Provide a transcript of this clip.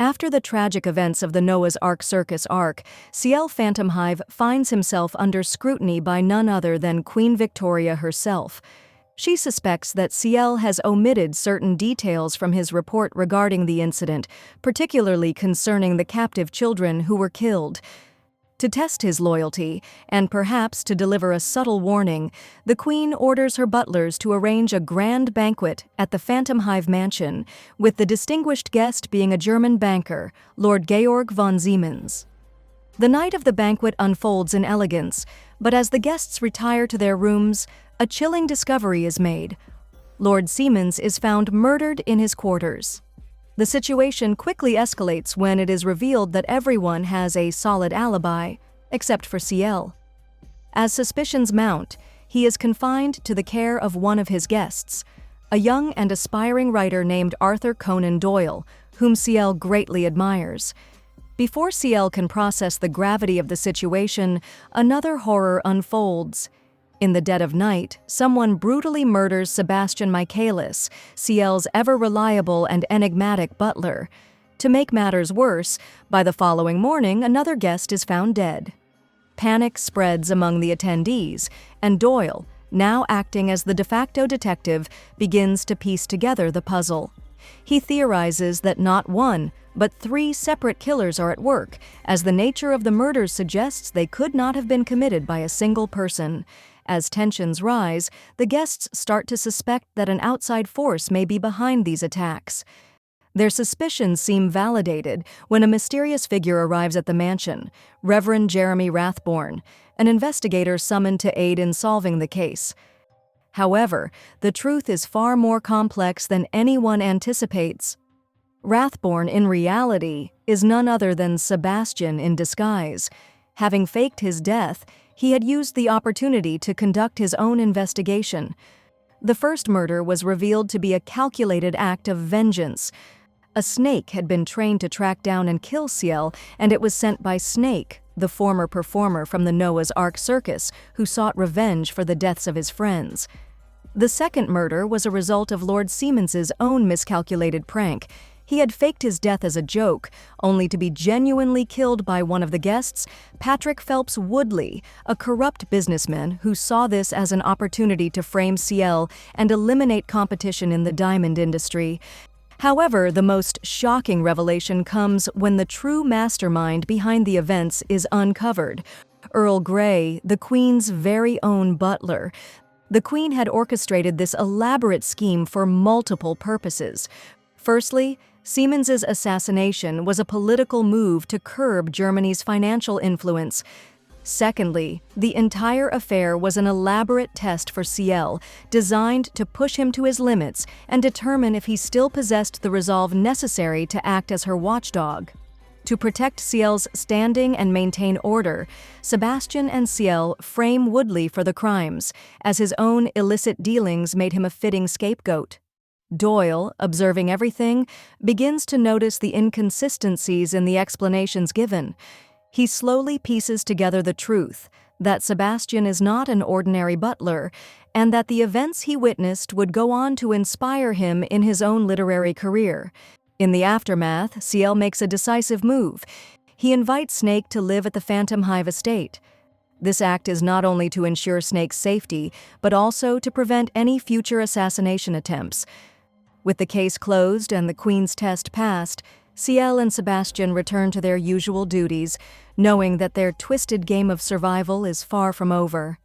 After the tragic events of the Noah's Ark Circus arc, Ciel Phantomhive finds himself under scrutiny by none other than Queen Victoria herself. She suspects that Ciel has omitted certain details from his report regarding the incident, particularly concerning the captive children who were killed. To test his loyalty, and perhaps to deliver a subtle warning, the Queen orders her butlers to arrange a grand banquet at the Phantomhive mansion, with the distinguished guest being a German banker, Lord Georg von Siemens. The night of the banquet unfolds in elegance, but as the guests retire to their rooms, a chilling discovery is made. Lord Siemens is found murdered in his quarters. The situation quickly escalates when it is revealed that everyone has a solid alibi, except for Ciel. As suspicions mount, he is confined to the care of one of his guests, a young and aspiring writer named Arthur Conan Doyle, whom Ciel greatly admires. Before Ciel can process the gravity of the situation, another horror unfolds. In the dead of night, someone brutally murders Sebastian Michaelis, Ciel's ever-reliable and enigmatic butler. To make matters worse, by the following morning, another guest is found dead. Panic spreads among the attendees, and Doyle, now acting as the de facto detective, begins to piece together the puzzle. He theorizes that not one, but 3 separate killers are at work, as the nature of the murders suggests they could not have been committed by a single person. As tensions rise, the guests start to suspect that an outside force may be behind these attacks. Their suspicions seem validated when a mysterious figure arrives at the mansion, Reverend Jeremy Rathborne, an investigator summoned to aid in solving the case. However, the truth is far more complex than anyone anticipates. Rathborne, in reality, is none other than Sebastian in disguise. Having faked his death, he had used the opportunity to conduct his own investigation. The first murder was revealed to be a calculated act of vengeance. A snake had been trained to track down and kill Ciel, and it was sent by Snake, the former performer from the Noah's Ark Circus, who sought revenge for the deaths of his friends. The second murder was a result of Lord Siemens's own miscalculated prank. He had faked his death as a joke, only to be genuinely killed by one of the guests, Patrick Phelps Woodley, a corrupt businessman who saw this as an opportunity to frame Ciel and eliminate competition in the diamond industry. However, the most shocking revelation comes when the true mastermind behind the events is uncovered. Earl Grey, the Queen's very own butler. The Queen had orchestrated this elaborate scheme for multiple purposes. Firstly, Siemens's assassination was a political move to curb Germany's financial influence. Secondly, the entire affair was an elaborate test for Ciel, designed to push him to his limits and determine if he still possessed the resolve necessary to act as her watchdog. To protect Ciel's standing and maintain order, Sebastian and Ciel frame Woodley for the crimes, as his own illicit dealings made him a fitting scapegoat. Doyle, observing everything, begins to notice the inconsistencies in the explanations given. He slowly pieces together the truth that Sebastian is not an ordinary butler, and that the events he witnessed would go on to inspire him in his own literary career. In the aftermath, Ciel makes a decisive move. He invites Snake to live at the Phantomhive estate. This act is not only to ensure Snake's safety, but also to prevent any future assassination attempts. With the case closed and the Queen's test passed, Ciel and Sebastian return to their usual duties, knowing that their twisted game of survival is far from over.